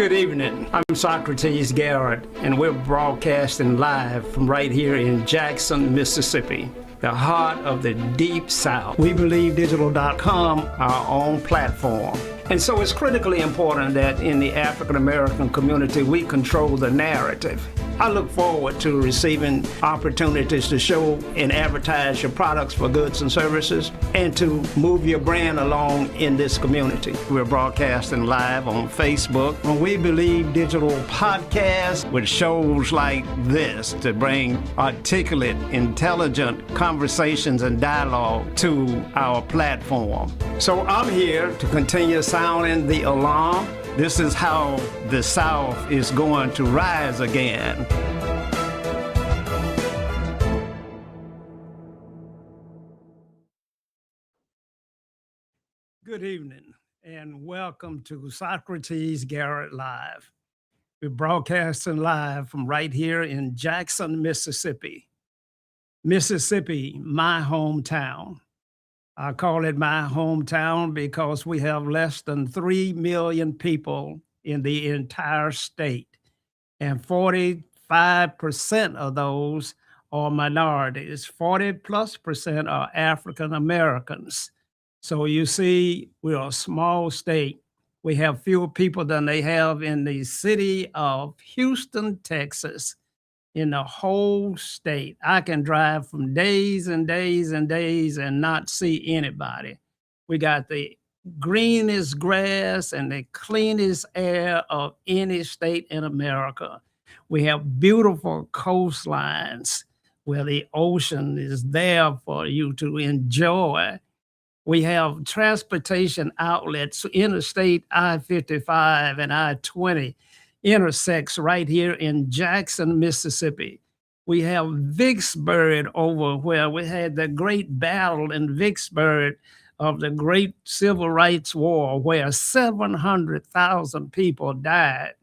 Good evening. I'm Socrates Garrett, and we're broadcasting live from right here in Jackson, Mississippi, the heart of the Deep South. WeBelieveDigital.com, our own platform. And so it's critically important that in the African American community, we control the narrative. I look forward to receiving opportunities to show and advertise your products for goods and services and to move your brand along in this community. We're broadcasting live on Facebook on We Believe Digital podcast with shows like this to bring articulate, intelligent conversations and dialogue to our platform. So I'm here to continue sounding the alarm. This is how the South is going to rise again. Good evening and welcome to Socrates Garrett Live. We're broadcasting live from right here in Jackson, Mississippi. Mississippi, my hometown. I call it my hometown because we have less than 3 million people in the entire state, and 45% of those are minorities. 40+% are African Americans. So you see, we're a small state. We have fewer people than they have in the city of Houston, Texas. In the whole state, I can drive from days and days and days and not see anybody. We got the greenest grass and the cleanest air of any state in America. We have beautiful coastlines where the ocean is there for you to enjoy. We have transportation outlets, Interstate I-55 and I-20 intersects right here in Jackson, Mississippi. We have Vicksburg over where we had the great battle in Vicksburg of the great Civil Rights War, where 700,000 people died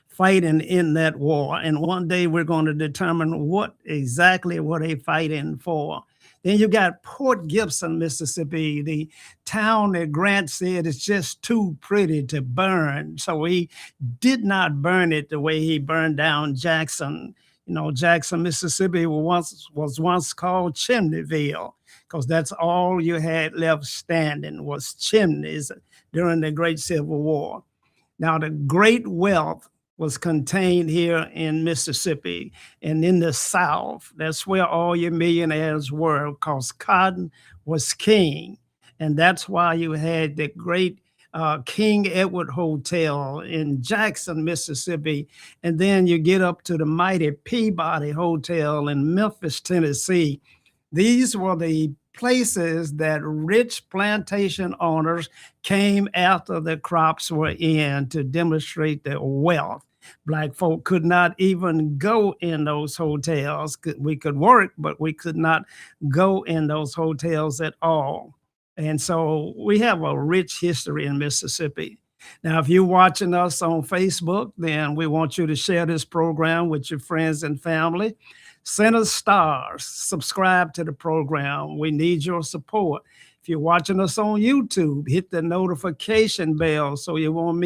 fighting in that war. And one day we're going to determine what exactly were they fighting for. Then you got Port Gibson, Mississippi, the town that Grant said is just too pretty to burn. So he did not burn it the way he burned down Jackson. You know, Jackson, Mississippi was once called Chimneyville because that's all you had left standing was chimneys during the Great Civil War. Now, the great wealth was contained here in Mississippi and in the South. That's where all your millionaires were because cotton was king. And that's why you had the great King Edward Hotel in Jackson, Mississippi. And then you get up to the mighty Peabody Hotel in Memphis, Tennessee. These were the places that rich plantation owners came after the crops were in to demonstrate their wealth. Black folk could not even go in those hotels. We could work, but we could not go in those hotels at all. And so we have a rich history in Mississippi. Now, if you're watching us on Facebook, then we want you to share this program with your friends and family. Send us stars, subscribe to the program. We need your support. If you're watching us on YouTube, hit the notification bell so you won't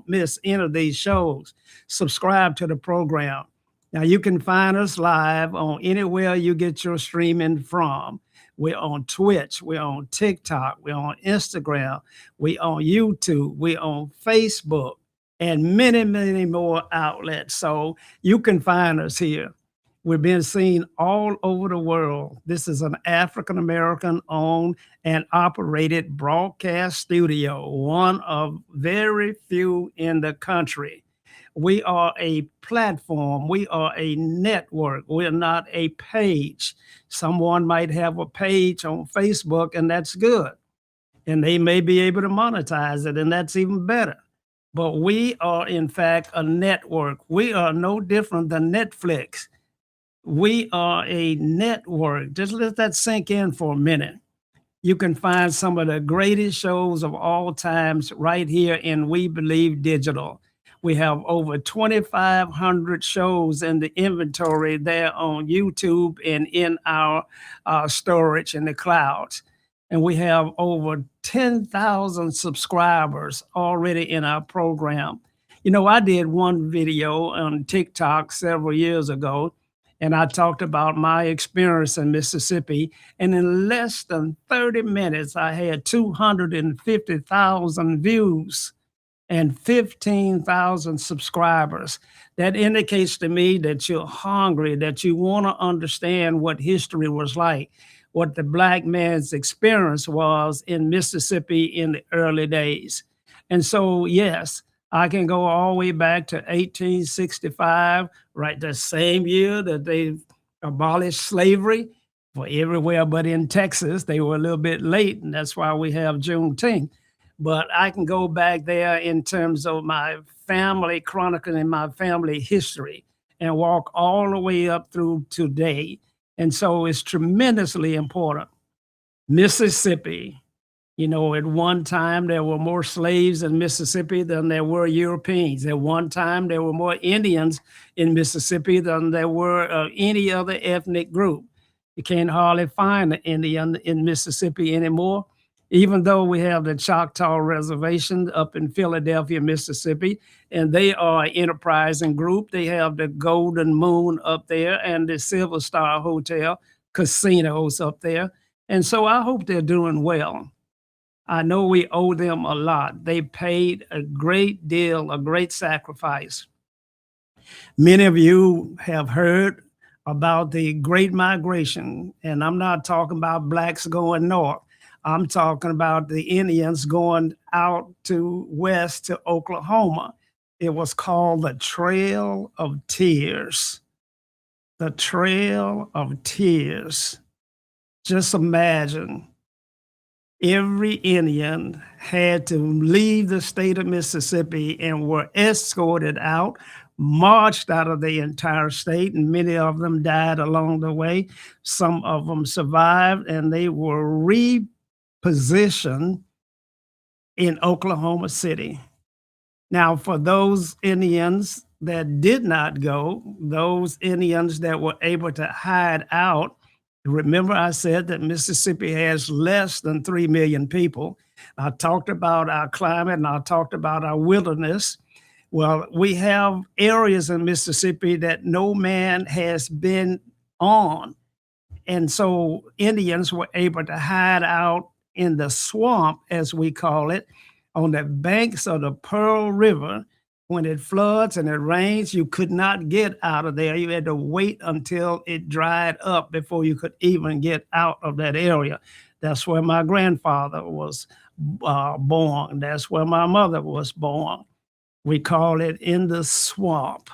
miss any of these shows. Subscribe to the program. Now, you can find us live on anywhere you get your streaming from. We're on Twitch, we're on TikTok, we're on Instagram, we're on YouTube, we're on Facebook, and many, many more outlets. So you can find us here. We're being seen all over the world. This is an African-American owned and operated broadcast studio, one of very few in the country. We are a platform. We are a network. We're not a page. Someone might have a page on Facebook, and that's good. And they may be able to monetize it, and that's even better. But we are, in fact, a network. We are no different than Netflix. We are a network. Just let that sink in for a minute. You can find some of the greatest shows of all times right here in We Believe Digital. We have over 2,500 shows in the inventory there on YouTube and in our storage in the clouds. and we have over 10,000 subscribers already in our program. You know, I did one video on TikTok several years ago, and I talked about my experience in Mississippi. And in less than 30 minutes, I had 250,000 views and 15,000 subscribers. That indicates to me that you're hungry, that you want to understand what history was like, what the Black man's experience was in Mississippi in the early days. And so, yes, I can go all the way back to 1865, right? The same year that they abolished slavery for everywhere but in Texas. They were a little bit late, and that's why we have Juneteenth. But I can go back there in terms of my family chronicling my family history and walk all the way up through today. And so it's tremendously important. Mississippi, you know, at one time there were more slaves in Mississippi than there were Europeans. At one time there were more Indians in Mississippi than there were any other ethnic group. You can't hardly find an Indian in Mississippi anymore, even though we have the Choctaw Reservation up in Philadelphia, Mississippi, and they are an enterprising group. They have the Golden Moon up there and the Silver Star Hotel, casinos up there. And so I hope they're doing well. I know we owe them a lot. They paid a great deal, a great sacrifice. Many of you have heard about the Great Migration, and I'm not talking about Blacks going north. I'm talking about the Indians going out to west to Oklahoma. It was called the Trail of Tears. The Trail of Tears. Just imagine every Indian had to leave the state of Mississippi and were escorted out, marched out of the entire state, and many of them died along the way. Some of them survived, and they were repositioned in Oklahoma City. Now, for those Indians that did not go, those Indians that were able to hide out, remember I said that Mississippi has less than 3 million people. I talked about our climate and I talked about our wilderness. Well, we have areas in Mississippi that no man has been on. And so Indians were able to hide out in the swamp, as we call it, on the banks of the Pearl River. When it floods and it rains, you could not get out of there. You had to wait until it dried up before you could even get out of that area. That's where my grandfather was born. That's where my mother was born. We call it in the swamp,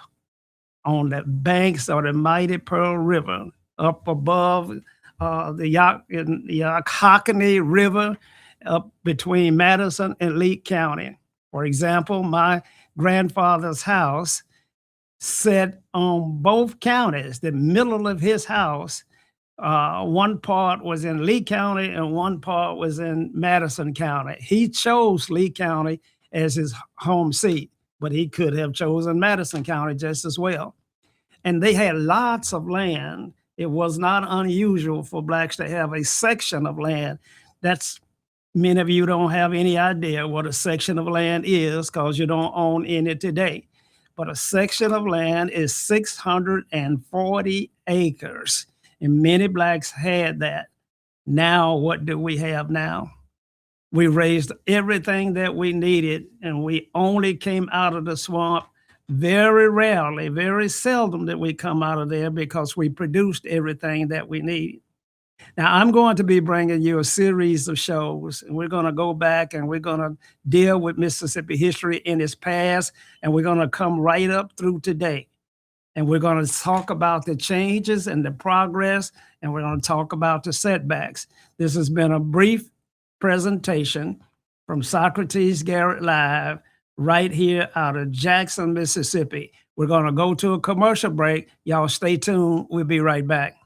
on the banks of the mighty Pearl River, up above the Yockhockonee River, up between Madison and Lee County. For example, my grandfather's house set on both counties. The middle of his house, one part was in Lee County and one part was in Madison County. He chose Lee County as his home seat, but he could have chosen Madison County just as well. And they had lots of land. It was not unusual for Blacks to have a section of land. That's Many of you don't have any idea what a section of land is because you don't own any today. But a section of land is 640 acres, and many Blacks had that. Now, what do we have now? We raised everything that we needed, and we only came out of the swamp very rarely, very seldom did we come out of there because we produced everything that we needed. Now, I'm going to be bringing you a series of shows, and we're going to go back and we're going to deal with Mississippi history in its past, and we're going to come right up through today. And we're going to talk about the changes and the progress, and we're going to talk about the setbacks. This has been a brief presentation from Socrates Garrett Live right here out of Jackson, Mississippi. We're going to go to a commercial break. Y'all stay tuned. We'll be right back.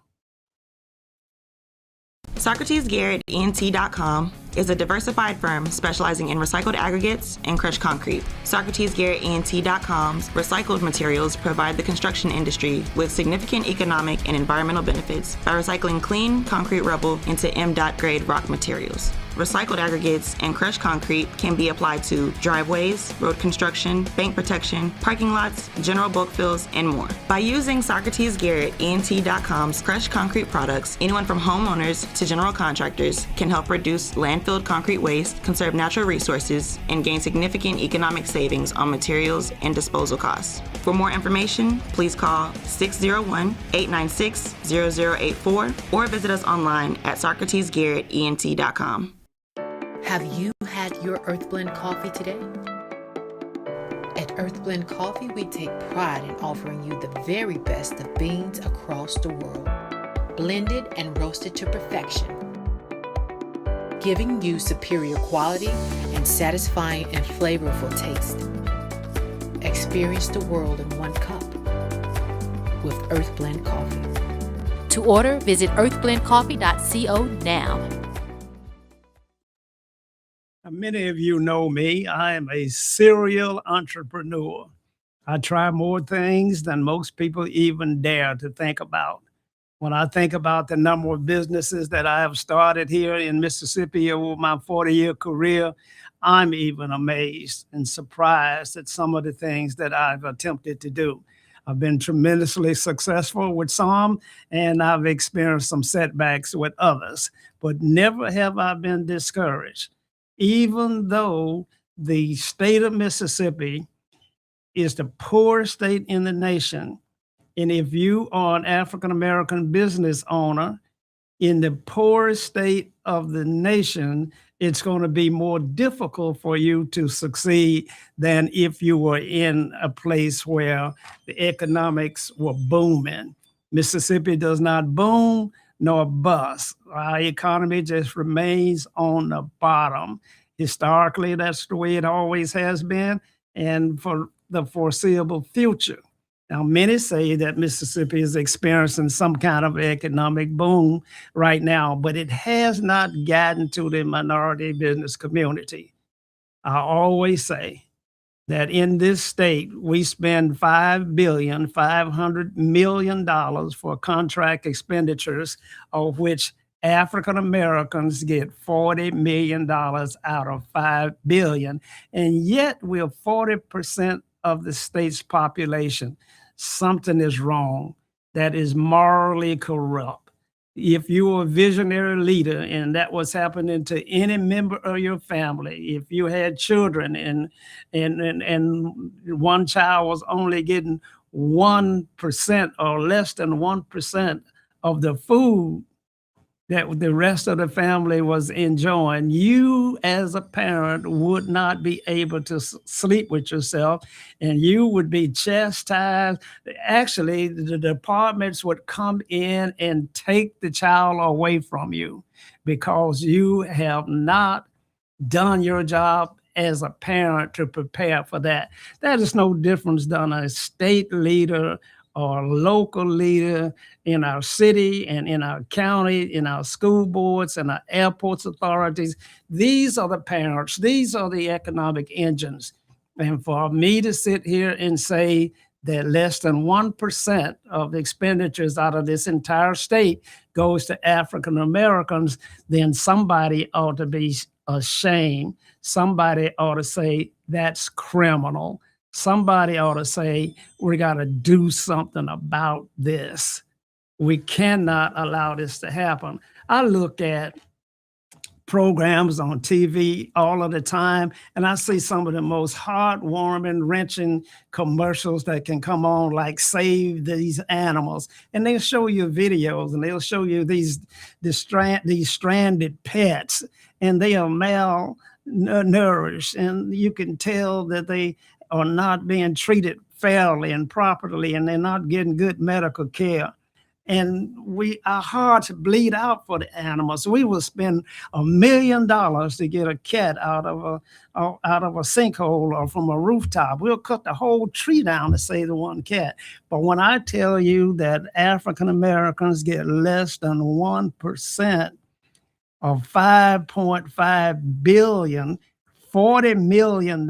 Socrates Garrett ENT.com is a diversified firm specializing in recycled aggregates and crushed concrete. Socrates Garrett ENT.com's recycled materials provide the construction industry with significant economic and environmental benefits by recycling clean concrete rubble into M.DOT grade rock materials. Recycled aggregates and crushed concrete can be applied to driveways, road construction, bank protection, parking lots, general bulk fills, and more. By using Socrates Garrett ENT.com's crushed concrete products, anyone from homeowners to general contractors can help reduce landfilled concrete waste, conserve natural resources, and gain significant economic savings on materials and disposal costs. For more information, please call 601-896-0084 or visit us online at SocratesGarrettENT.com. Have you had your Earthblend coffee today? At Earthblend Coffee, we take pride in offering you the very best of beans across the world, blended and roasted to perfection, giving you superior quality and satisfying and flavorful taste. Experience the world in one cup with Earthblend Coffee. To order, visit earthblendcoffee.co now. Many of you know me. I am a serial entrepreneur. I try more things than most people even dare to think about. When I think about the number of businesses that I have started here in Mississippi over my 40-year career, I'm even amazed and surprised at some of the things that I've attempted to do. I've been tremendously successful with some, and I've experienced some setbacks with others, but never have I been discouraged. Even though the state of Mississippi is the poorest state in the nation, and if you are an African-American business owner in the poorest state of the nation, it's going to be more difficult for you to succeed than if you were in a place where the economics were booming. Mississippi does not boom nor bust. Our economy just remains on the bottom. Historically, that's the way it always has been, and for the foreseeable future. Now, many say that Mississippi is experiencing some kind of economic boom right now, but it has not gotten to the minority business community. I always say that in this state, we spend $5.5 billion for contract expenditures, of which African Americans get $40 million out of $5 billion, and yet we're 40% of the state's population. Something is wrong that is morally corrupt. If you were a visionary leader and that was happening to any member of your family, if you had children and one child was only getting 1% or less than 1% of the food that the rest of the family was enjoying, you as a parent would not be able to sleep with yourself, and you would be chastised. Actually, the departments would come in and take the child away from you because you have not done your job as a parent to prepare for that. That is no difference than a state leader or local leader in our city and in our county, in our school boards and our airports authorities. These are the parents. These are the economic engines. And for me to sit here and say that less than 1% of the expenditures out of this entire state goes to African Americans, then somebody ought to be ashamed. Somebody ought to say that's criminal. Somebody ought to say, we got to do something about this. We cannot allow this to happen. I look at programs on TV all of the time, and I see some of the most heartwarming, wrenching commercials that can come on, like Save These Animals. And they'll show you videos, and they'll show you these stranded pets, and they are malnourished, and you can tell that they are not being treated fairly and properly, and they're not getting good medical care. And our hearts bleed out for the animals. We will spend $1 million to get a cat out of a sinkhole or from a rooftop. We'll cut the whole tree down to save the one cat. But when I tell you that African Americans get less than 1% of 5.5 billion, $40 million,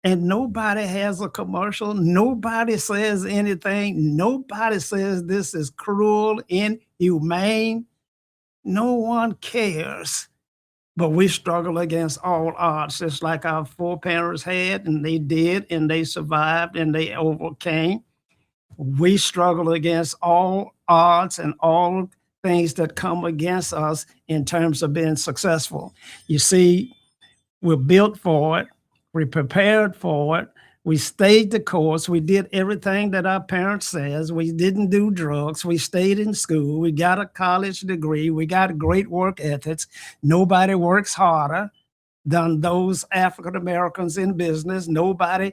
and nobody has a commercial. Nobody says anything. Nobody says this is cruel, inhumane. No one cares. But we struggle against all odds, just like our foreparents had, and they did, and they survived, and they overcame. We struggle against all odds and all things that come against us in terms of being successful. You see, we're built for it. We prepared for it. We stayed the course. We did everything that our parents says. We didn't do drugs. We stayed in school. We got a college degree. We got great work ethics. Nobody works harder than those African Americans in business. Nobody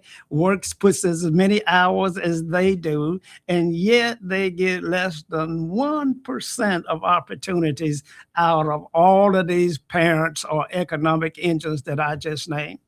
puts as many hours as they do, and yet they get less than 1% of opportunities out of all of these parents or economic engines that I just named.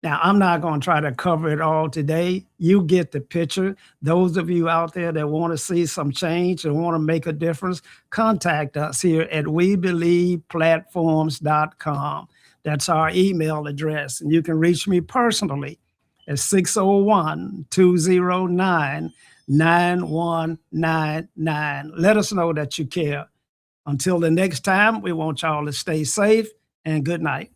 Now, I'm not going to try to cover it all today. You get the picture. Those of you out there that want to see some change and want to make a difference, contact us here at WeBelievePlatforms.com. That's our email address. And you can reach me personally at 601-209-9199. Let us know that you care. Until the next time, we want y'all to stay safe and good night.